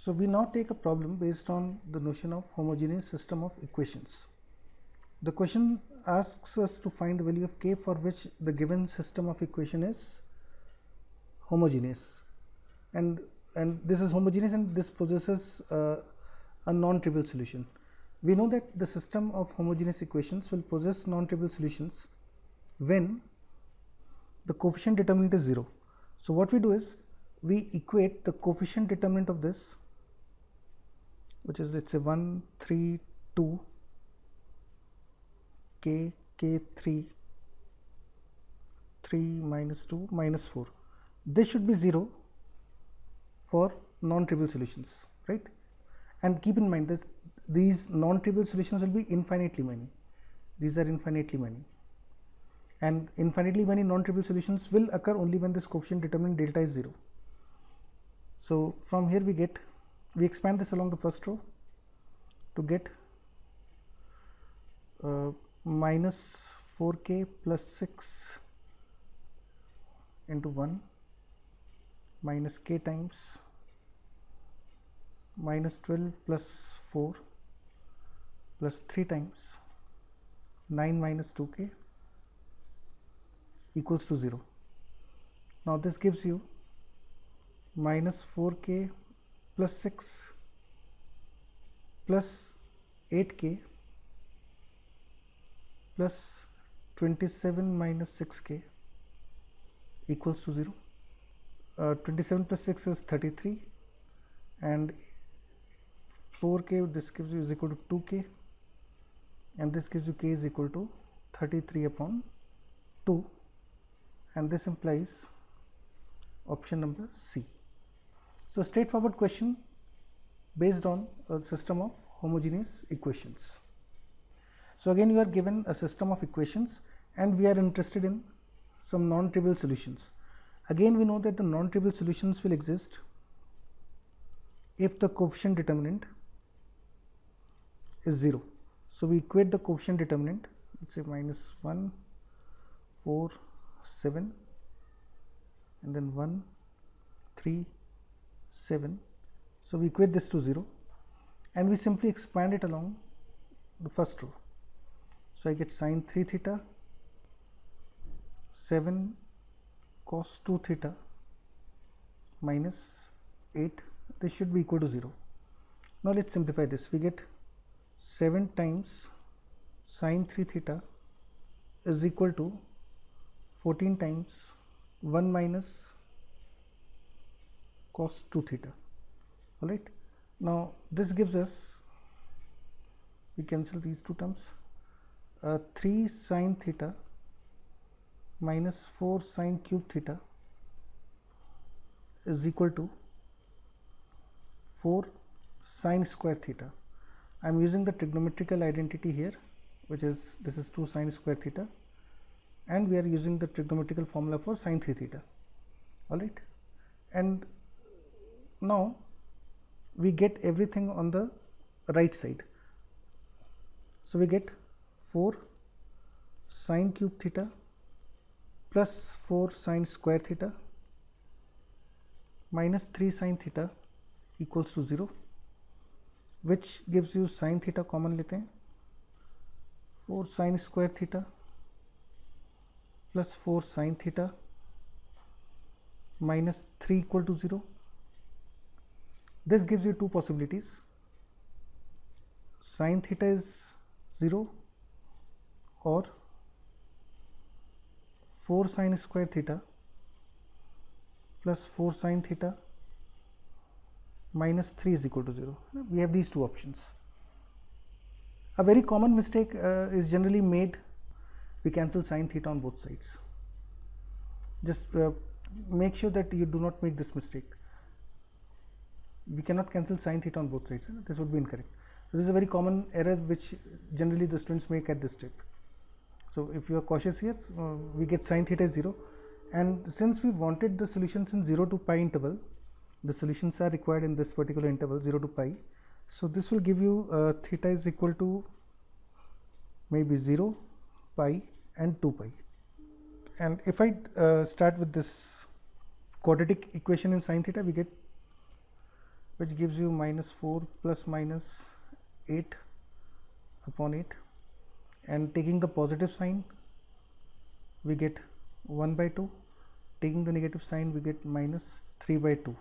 So we now take a problem based on the notion of homogeneous system of equations. The question asks us to find the value of k for which the given system of equation is homogeneous, and this is homogeneous and this possesses a non-trivial solution. We know that the system of homogeneous equations will possess non-trivial solutions when the coefficient determinant is 0. So what we do is we equate the coefficient determinant of this, which is, let's say, 1, 3, 2, k, k3, 3 minus 2 minus 4. This should be 0 for non-trivial solutions, right? And keep in mind that these non-trivial solutions will be infinitely many. These are infinitely many, and infinitely many non-trivial solutions will occur only when this coefficient determinant delta is 0. So from here we expand this along the first row to get minus 4k plus 6 into 1 minus k times minus 12 plus 4 plus 3 times 9 minus 2k equals to 0. Now this gives you minus 4k plus 6 plus 8k plus 27 minus 6k equals to 0. 27 plus 6 is 33, and 4k, this gives you is equal to 2k, and this gives you k is equal to 33 upon 2, and this implies option number C. So straightforward question based on a system of homogeneous equations. So again, you are given a system of equations and we are interested in some non-trivial solutions. Again, we know that the non-trivial solutions will exist if the coefficient determinant is 0. So we equate the coefficient determinant, let's say minus 1, 4, 7, and then 1, 3, 7. So we equate this to 0 and we simply expand it along the first row. So I get sine 3 theta, 7 cos 2 theta minus 8. This should be equal to 0. Now let's simplify this. We get 7 times sine 3 theta is equal to 14 times 1 minus cos 2 theta. All right. Now this gives us, we cancel these two terms, 3 sine theta minus 4 sine cube theta is equal to 4 sine square theta. I am using the trigonometrical identity here, which is, this is 2 sine square theta, and we are using the trigonometrical formula for sine 3 theta. All right. And now we get everything on the right side. So we get 4 sine cube theta plus 4 sine square theta minus 3 sine theta equals to 0, which gives you sine theta common लेते हैं, 4 sine square theta plus 4 sine theta minus 3 equal to 0. This gives you two possibilities. Sine theta is 0 or 4 sine square theta plus 4 sine theta minus 3 is equal to 0. We have these two options. A very common mistake is generally made. We cancel sine theta on both sides. Just make sure that you do not make this mistake. We cannot cancel sine theta on both sides. This would be incorrect. So this is a very common error which generally the students make at this step. So if you are cautious here, we get sine theta is 0, and since we wanted the solutions in 0 to pi interval, the solutions are required in this particular interval 0 to pi. So this will give you theta is equal to maybe 0, pi and 2 pi. And if I start with this quadratic equation in sine theta, we get which gives you minus 4 plus minus 8 upon 8, and taking the positive sign we get 1 by 2, taking the negative sign we get minus 3 by 2.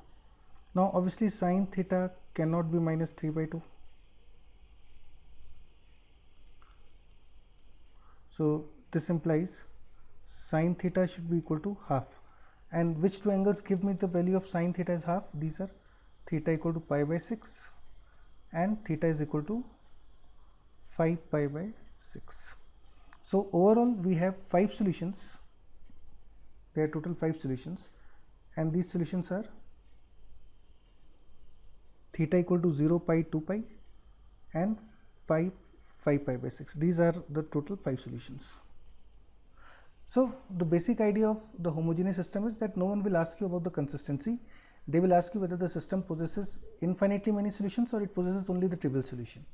Now obviously sine theta cannot be minus 3 by 2, so this implies sine theta should be equal to half. And which two angles give me the value of sine theta is half? These are theta equal to pi by 6 and theta is equal to 5 pi by 6. So overall we have 5 solutions. There are total 5 solutions, and these solutions are theta equal to 0, pi, 2 pi and pi, 5 pi by 6. These are the total 5 solutions. So the basic idea of the homogeneous system is that no one will ask you about the consistency. They will ask you whether the system possesses infinitely many solutions or it possesses only the trivial solution.